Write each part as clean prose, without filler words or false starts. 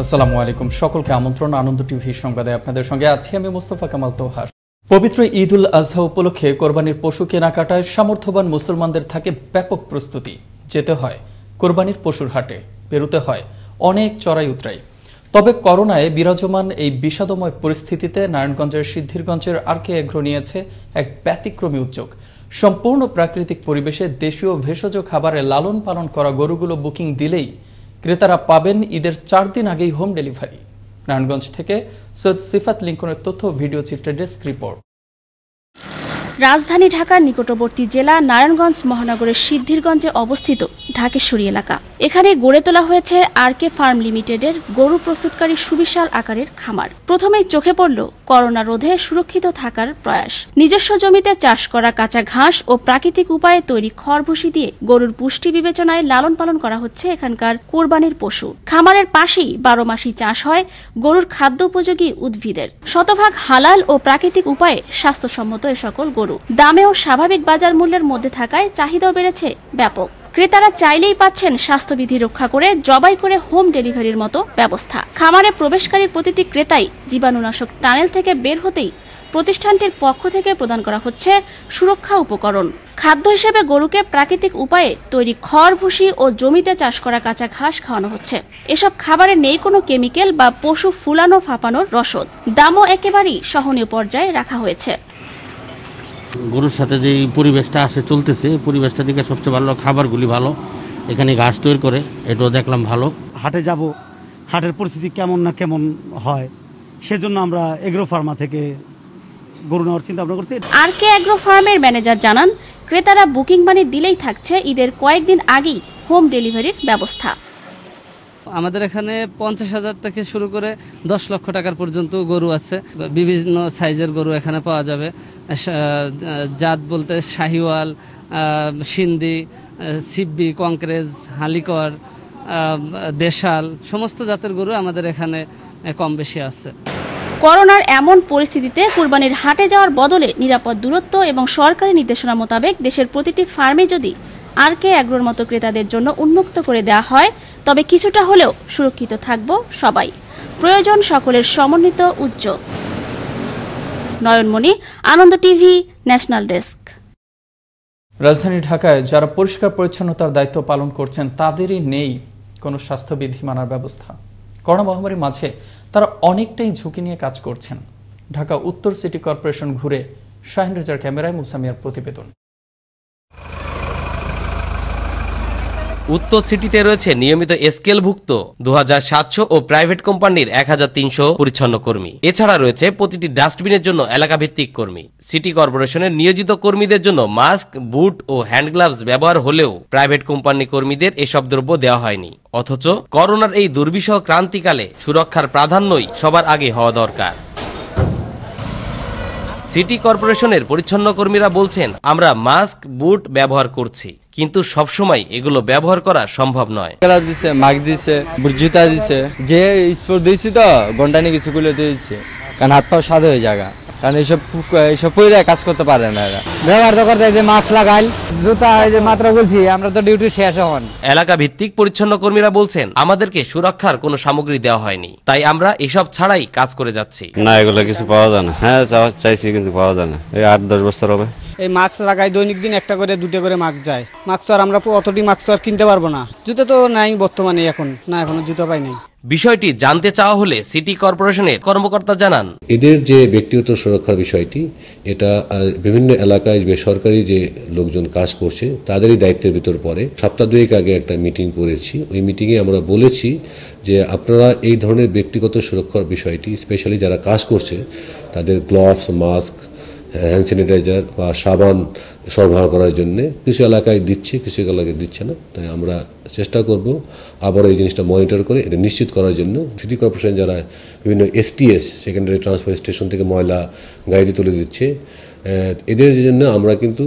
আসসালামু আলাইকুম, সকলকে আমন্ত্রণ আনন্দ টিভি সংবাদে আপনাদের সঙ্গে আছি আমি মোস্তফা কামাল তোহার। পবিত্র ঈদ উল আজহা উপলক্ষে কোরবানির পশু কেনাকাটায় সামর্থ্যবান মুসলমানদের থাকে ব্যাপক প্রস্তুতি। যেতে হয় কোরবানির পশুর হাটে, বেরোতে হয় অনেক চড়াই উতরাই। তবে করোনায় বিরাজমান এই বিষাদময় পরিস্থিতিতে নারায়ণগঞ্জের সিদ্ধিরগঞ্জের আরকে এগ্রো নিয়েছে এক ব্যতিক্রমী উদ্যোগ। সম্পূর্ণ প্রাকৃতিক পরিবেশে দেশীয় ভেষজ খাবারে লালন পালন করা গরুগুলো বুকিং দিলেই ক্রেতারা পাবেন ঈদের 4 দিন আগেই হোম ডেলিভারি। নারায়ণগঞ্জ থেকে সৈয়দ সিফাত লিঙ্কনের তথ্য ভিডিও চিত্রে ডেস্ক রিপোর্ট। রাজধানী ঢাকার নিকটবর্তী জেলা নারায়ণগঞ্জ মহানগরের সিদ্ধিরগঞ্জে অবস্থিত ঢাকেশ্বরী এলাকা। এখানে গড়ে তোলা হয়েছে আরকে ফার্ম লিমিটেডের গরু প্রস্তুতকারী সুবিশাল আকারের খামার। প্রথমেই চোখে পড়ল করোনা রোধে সুরক্ষিত থাকার প্রয়াস। নিজস্ব জমিতে চাষ করা কাঁচা ঘাস ও প্রাকৃতিক উপায়ে তৈরি খড়ভুসি দিয়ে গরুর পুষ্টি বিবেচনায় লালন পালন করা হচ্ছে এখানকার কোরবানির পশু। খামারের পাশেই 12 মাসই চাষ হয় গরুর খাদ্য উপযোগী উদ্ভিদের। শতভাগ হালাল ও প্রাকৃতিক উপায়ে স্বাস্থ্যসম্মত এ সকল গরু দামেও স্বাভাবিক বাজার মূল্যের মধ্যে থাকায় চাহিদাও বেড়েছে ব্যাপক। ক্রেতারা চাইলেই পাচ্ছেন স্বাস্থ্যবিধি রক্ষা করে জবাই করে হোম ডেলিভারির মতো ব্যবস্থা। খামারে প্রবেশকারী প্রতিটি ক্রেতাই জীবাণুনাশক টানেল থেকে বের হতেই প্রতিষ্ঠানটির পক্ষ থেকে প্রদান করা হচ্ছে সুরক্ষা উপকরণ। খাদ্য হিসেবে গরুকে প্রাকৃতিক উপায়ে তৈরি খড় ভুসি ও জমিতে চাষ করা কাঁচা ঘাস খাওয়ানো হচ্ছে। এসব খাবারে নেই কোনো কেমিক্যাল বা পশু ফুলানো ফাঁপানোর রসদ। দামও একেবারেই সহনীয় পর্যায়ে রাখা হয়েছে। গরুর সাথে যে পরিবেশটা আসে চলতেছে, পরিবেশটা দিকে সবচেয়ে ভালো, খাবারগুলি ভালো, এখানে ঘাস তৈরি করে, এটাও দেখলাম ভালো। হাটে যাব, হাটের পরিস্থিতি কেমন না কেমন হয়, সেজন্য আমরা এগ্রো ফার্মা থেকে গরু নেওয়ার চিন্তা ভাবনা করছি। আরকে এগ্রো ফার্মের ম্যানেজার জানান, ক্রেতারা বুকিং মানি দিলেই থাকছে ঈদের কয়েকদিন আগেই হোম ডেলিভারির ব্যবস্থা। আমাদের এখানে 50,000 থেকে শুরু করে 10 লক্ষ টাকার পর্যন্ত গরু আছে। বিভিন্ন সাইজের গরু এখানে পাওয়া যাবে। জাত বলতে শাহিওয়াল, সিন্ধি, সিব্বি, কংক্রেজ, হালিকর, দেশাল, সমস্ত জাতের গরু আমাদের এখানে কম বেশি আছে। করোনার এমন পরিস্থিতিতে কুরবানির হাটে যাওয়ার বদলে নিরাপদ দূরত্ব এবং সরকারি নির্দেশনা মোতাবেক দেশের প্রতিটি ফার্মে যদি আরকে এগ্রোর মতো ক্রেতাদের জন্য উন্মুক্ত করে দেওয়া হয়, তবে কিছুটা হলেও সুরক্ষিত থাকব সবাই। প্রয়োজন সকলের সমন্বিত উদ্যোগ। নয়নমণি, আনন্দ টিভি, ন্যাশনাল ডেস্ক। রাজধানী ঢাকায় যারা পরিষ্কার পরিচ্ছন্নতার দায়িত্ব পালন করছেন তাদেরই নেই কোনো স্বাস্থ্যবিধি মানার ব্যবস্থা। করোনা মহামারীর মাঝে তারা অনেকটাই ঝুঁকি নিয়ে কাজ করছেন। ঢাকা উত্তর সিটি কর্পোরেশন ঘুরে শাহিন রেজার ক্যামেরায় মুসামিয়ার প্রতিবেদন। উত্তর সিটিতে রয়েছে নিয়মিত স্কেলভুক্ত 2700 ও প্রাইভেট কোম্পানির 1300 পরিচ্ছন্ন কর্মী। এছাড়া রয়েছে প্রতিটি ডাস্টবিনের জন্য এলাকাভিত্তিক কর্মী। সিটি কর্পোরেশনের নিয়োজিত কর্মীদের জন্য মাস্ক, বুট ও হ্যান্ড গ্লাভস ব্যবহার হলেও প্রাইভেট কোম্পানি কর্মীদের এসব দ্রব্য দেওয়া হয়নি। অথচ করোনার এই দুর্বিষহ ক্রান্তিকালে সুরক্ষার প্রাধান্যই সবার আগে হওয়া দরকার। সিটি কর্পোরেশনের পরিচ্ছন্ন কর্মীরা বলছেন, আমরা মাস্ক, বুট ব্যবহার করছি, কিন্তু সবসময় এগুলো ব্যবহার করা সম্ভব নয়। দিছে, মাস্ক দিছে, জুতা দিছে, যে স্পোর্ট দিয়েছি তো গন্ডানি কিছু গুলো দিয়েছে, কারণ হাত পাও সাদা হয়ে যাগা, কারণ এইসব পরে কাজ করতে পারে না এরা। ব্যবহার তো করতে যে মাস্ক লাগাই, জুতা যে মাত্র বলছি, আমরা তো ডিউটি শেষ হন। এলাকা ভিত্তিক পরিচ্ছন্ন কর্মীরা বলছেন, আমাদেরকে সুরক্ষার কোনো সামগ্রী দেওয়া হয়নি, তাই আমরা এসব ছাড়াই কাজ করে যাচ্ছি। না, এগুলো কিছু পাওয়া যায় না। হ্যাঁ চাইছি, কিন্তু পাওয়া যায় না। এই 8-10 বছর হবে এই মাস্ক লাগাই, দৈনিক দিন একটা করে 2টা করে মাস্ক যায়। মাস্ক তো আর আমরা অতটি মাস্ক তো আর কিনতে পারবো না। জুতো তো নাই বর্তমানে, এখনো জুতো পাই নাই। বিষয়টি জানতে চাওয়া হলে সিটি কর্পোরেশনের কর্মকর্তা জানান, এদের যে ব্যক্তিগত সুরক্ষার বিষয়টি, এটা বিভিন্ন এলাকায় বেসরকারি যে লোকজন কাজ করছে তাদেরই দায়িত্বের ভিতর পড়ে। সপ্তাহ 2 আগে একটা মিটিং করেছি। ওই মিটিংয়ে আমরা বলেছি যে আপনারা এই ধরনের ব্যক্তিগত সুরক্ষার বিষয়টি, স্পেশালি যারা কাজ করছে তাদের গ্লাভস, মাস্ক, হ্যান্ড স্যানিটাইজার বা সাবান সরবরাহ করার জন্য কিছু এলাকায় দিচ্ছে, কিছু এলাকায় দিচ্ছে না। তাই আমরা চেষ্টা করব আবার এই জিনিসটা মনিটর করে এটা নিশ্চিত করার জন্য। সিটি কর্পোরেশন যারা বিভিন্ন STS সেকেন্ডারি ট্রান্সফার স্টেশন থেকে ময়লা গাড়িতে তুলে দিচ্ছে, এদের জন্য আমরা কিন্তু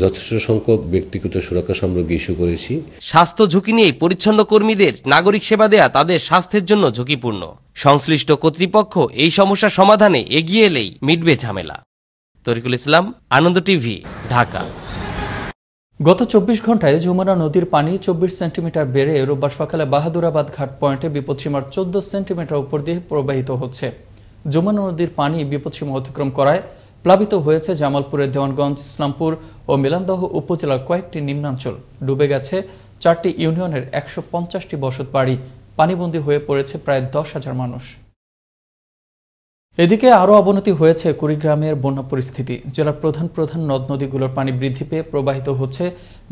যথেষ্ট সংখ্যক ব্যক্তিগত সুরক্ষা সামগ্রী ইস্যু করেছি। স্বাস্থ্য ঝুঁকি নিয়ে পরিচ্ছন্ন কর্মীদের নাগরিক সেবা দেয়া তাদের স্বাস্থ্যের জন্য ঝুঁকিপূর্ণ। সংশ্লিষ্ট কর্তৃপক্ষ এই সমস্যা সমাধানে এগিয়ে এলেই মিটবে ঝামেলা। তরিকুল ইসলাম, আনন্দ টিভি, ঢাকা। গত 24 ঘন্টায় যমুনা নদীর পানি 24 সেন্টিমিটার বেড়ে রোববার সকালে বাহাদুরাবাদ ঘাট পয়েন্টে বিপদসীমার 14 সেন্টিমিটার উপর দিয়ে প্রবাহিত হচ্ছে। যমুনা নদীর পানি বিপদসীমা অতিক্রম করায় প্লাবিত হয়েছে জামালপুরের দেওয়ানগঞ্জ, ইসলামপুর ও মিলানদহ উপজেলার কয়েকটি নিম্নাঞ্চল। ডুবে গেছে 4টি ইউনিয়নের 150টি বসত বাড়ি। পানিবন্দী হয়ে পড়েছে প্রায় 10,000 মানুষ। এদিকে আরও অবনতি হয়েছে কুড়িগ্রামের বন্যা পরিস্থিতি। জেলার প্রধান প্রধান নদ নদীগুলোর পানি বৃদ্ধি পেয়ে প্রবাহিত হচ্ছে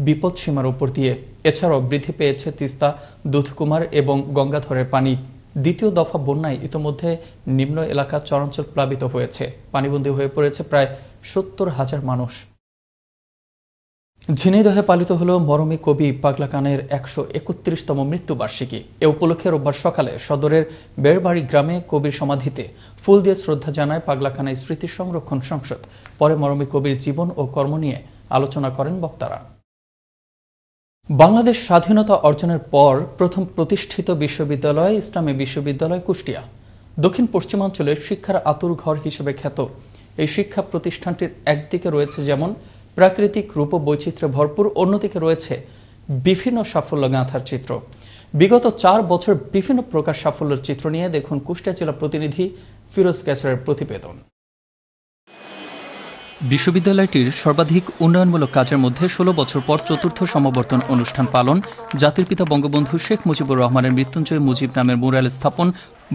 বিপদসীমার উপর দিয়ে। এছাড়াও বৃদ্ধি পেয়েছে তিস্তা, দুধকুমার এবং গঙ্গাধরের পানি। দ্বিতীয় দফা বন্যায় ইতোমধ্যে নিম্ন এলাকা চরাঞ্চল প্লাবিত হয়েছে। পানিবন্দী হয়ে পড়েছে প্রায় 70,000 মানুষ। ঝিনাইদহে পালিত হল মরমী কবি পাগলা খানের 131তম মৃত্যুবার্ষিকী। এ উপলক্ষে রোববার সকালে সদরের বেড়বাড়ি গ্রামে কবির সমাধিতে ফুল দিয়ে শ্রদ্ধা জানায় পাগলা খানের স্মৃতি সংরক্ষণ সংসদ। পরে মরমী কবির জীবন ও কর্ম নিয়ে আলোচনা করেন বক্তারা। বাংলাদেশ স্বাধীনতা অর্জনের পর প্রথম প্রতিষ্ঠিত বিশ্ববিদ্যালয় ইসলামী বিশ্ববিদ্যালয় কুষ্টিয়া। দক্ষিণ পশ্চিমাঞ্চলের শিক্ষার আঁতুড়ঘর হিসেবে খ্যাত এই শিক্ষা প্রতিষ্ঠানটির একদিকে রয়েছে যেমন প্রাকৃতিক রূপ বৈচিত্র্যে ভরপুর, অন্যদিকে রয়েছে বিভিন্ন সাফল্য গাঁথার চিত্র। বিগত 4 বছর বিভিন্ন প্রকার সাফল্যের চিত্র নিয়ে দেখুন কুষ্টিয়া জেলা প্রতিনিধি ফিরোজ ক্যাসারের প্রতিবেদন। বিশ্ববিদ্যালয়টির সর্বাধিক উন্নয়নমূলক কাজের মধ্যে 16 বছর পর চতুর্থ সমাবর্তন অনুষ্ঠান পালন, জাতির পিতা বঙ্গবন্ধু শেখ মুজিবুর রহমানের মৃত্যুঞ্জয় মুজিব নামের মুরাল স্থাপন,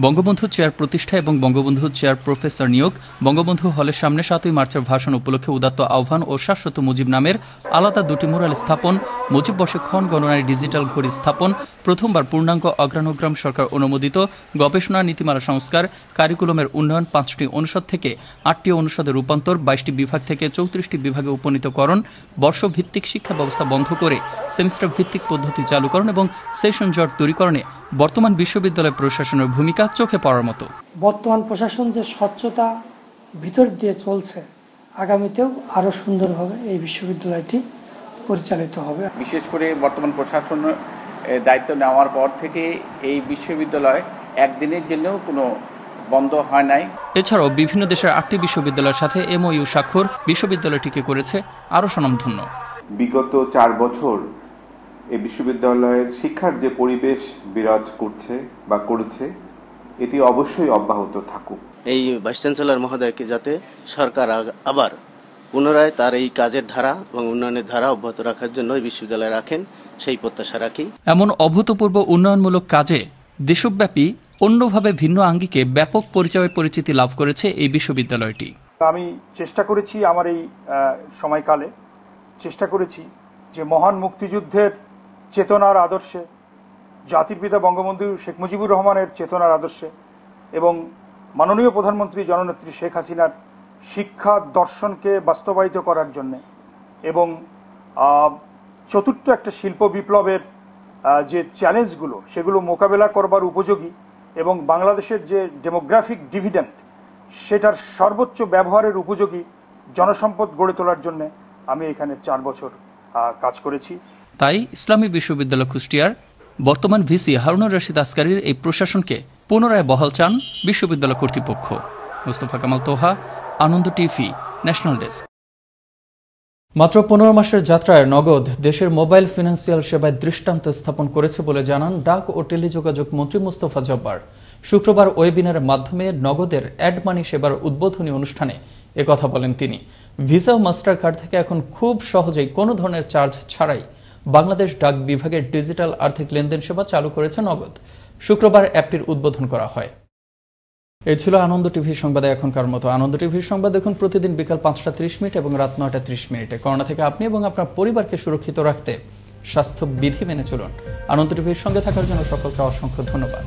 বঙ্গবন্ধু চেয়ার প্রতিষ্ঠা এবং বঙ্গবন্ধু চেয়ার প্রফেসর নিয়োগ, বঙ্গবন্ধু হলের সামনে 7ই মার্চের ভাষণ উপলক্ষে উদাত্ত আহ্বান ও শাশ্বত মুজিব নামের আলাদা 2টি মুরাল স্থাপন, মুজিব বর্ষে ক্ষণ গণনায় ডিজিটাল ঘড়ি স্থাপন, প্রথমবার পূর্ণাঙ্গ অগ্রানুগ্রাম সরকার অনুমোদিত গবেষণা নীতিমালা সংস্কার, কারিকুলামের উন্নয়ন, 5টি অনুষদ থেকে 8টি অনুষদের রূপান্তর, 22টি বিভাগ থেকে 34টি বিভাগে উপনীতকরণ, বর্ষভিত্তিক শিক্ষা ব্যবস্থা বন্ধ করে সেমিস্টার ভিত্তিক পদ্ধতি চালুকরণ এবং সেশন জট দূরীকরণে বর্তমান বিশ্ববিদ্যালয় প্রশাসনের ভূমিকা চোখে পড়ার মতো। বর্তমান প্রশাসন যে স্বচ্ছতা ভিতর দিয়ে চলছে, আগামীতেও আরও সুন্দরভাবে এই বিশ্ববিদ্যালয়টি পরিচালিত হবে। বিশেষ করে বর্তমান প্রশাসনের দায়িত্ব নেওয়ার পর থেকে এই বিশ্ববিদ্যালয় একদিনের জন্যও কোনো বন্ধ হয় নাই। এছাড়াও বিভিন্ন দেশের 8টি বিশ্ববিদ্যালয়ের সাথে এমওইউ স্বাক্ষর বিশ্ববিদ্যালয়টিকে করেছে আরও স্বনামধন্য। বিগত 4 বছর এই বিশ্ববিদ্যালয়ের শিক্ষার যে পরিবেশ বিরাজ করছে বা করেছে, এটি অবশ্যই অব্যাহত থাকুক। এই ভাইস চ্যান্সেলর মহোদয়কে যাতে সরকার আবার পুনরায় তার এই কাজের ধারা এবং উন্নয়নের ধারা অব্যাহত রাখার জন্য এই বিশ্ববিদ্যালয় রাখেন, সেই প্রত্যাশা রাখি। এমন অভূতপূর্ব উন্নয়নমূলক কাজে দেশব্যাপী অন্যভাবে ভিন্ন আঙ্গিকে ব্যাপক পরিচয় পরিচিতি লাভ করেছে এই বিশ্ববিদ্যালয়টি। আমি চেষ্টা করেছি, আমার এই সময়কালে চেষ্টা করেছি যে মহান মুক্তিযুদ্ধের চেতনার আদর্শে, জাতির পিতা বঙ্গবন্ধু শেখ মুজিবুর রহমানের চেতনার আদর্শে এবং মাননীয় প্রধানমন্ত্রী জননেত্রী শেখ হাসিনার শিক্ষা দর্শনকে বাস্তবায়িত করার জন্যে এবং চতুর্থ একটা শিল্প বিপ্লবের যে চ্যালেঞ্জগুলো সেগুলো মোকাবেলা করবার উপযোগী এবং বাংলাদেশের যে ডেমোগ্রাফিক ডিভিডেন্ড সেটার সর্বোচ্চ ব্যবহারের উপযোগী জনসম্পদ গড়ে তোলার জন্য আমি এখানে 4 বছর কাজ করেছি। তাই ইসলামী বিশ্ববিদ্যালয় কুষ্টিয়ার বর্তমান ভিসি হারুনুর রশিদ আসকারীর এই প্রশাসনকে পুনরায় বহাল চান বিশ্ববিদ্যালয় কর্তৃপক্ষ। মুস্তফা কামাল তোহা, আনন্দ টিভি, ন্যাশনাল ডেস্ক। মাত্র 15 মাসের যাত্রায় নগদ দেশের মোবাইল ফিনান্সিয়াল সেবায় দৃষ্টান্ত স্থাপন করেছে বলে জানান ডাক ও টেলিযোগাযোগ মন্ত্রী মোস্তফা জব্বার। শুক্রবার ওয়েবিনারের মাধ্যমে নগদের অ্যাড মানি সেবার উদ্বোধনী অনুষ্ঠানে একথা বলেন তিনি। ভিসা ও মাস্টার কার্ড থেকে এখন খুব সহজেই কোনো ধরনের চার্জ ছাড়াই বাংলাদেশ ডাক বিভাগের ডিজিটাল আর্থিক লেনদেন সেবা চালু করেছে নগদ। শুক্রবার অ্যাপটির উদ্বোধন করা হয়। এই ছিল আনন্দ টিভির সংবাদে এখনকার মতো। আনন্দ টিভির সংবাদ দেখুন প্রতিদিন বিকাল 5টা 30 মিনিট এবং রাত 9টা 30 মিনিটে। করোনা থেকে আপনি এবং আপনার পরিবারকে সুরক্ষিত রাখতে স্বাস্থ্য বিধি মেনে চলুন। আনন্দ টিভির সঙ্গে থাকার জন্য সকলকে অসংখ্য ধন্যবাদ।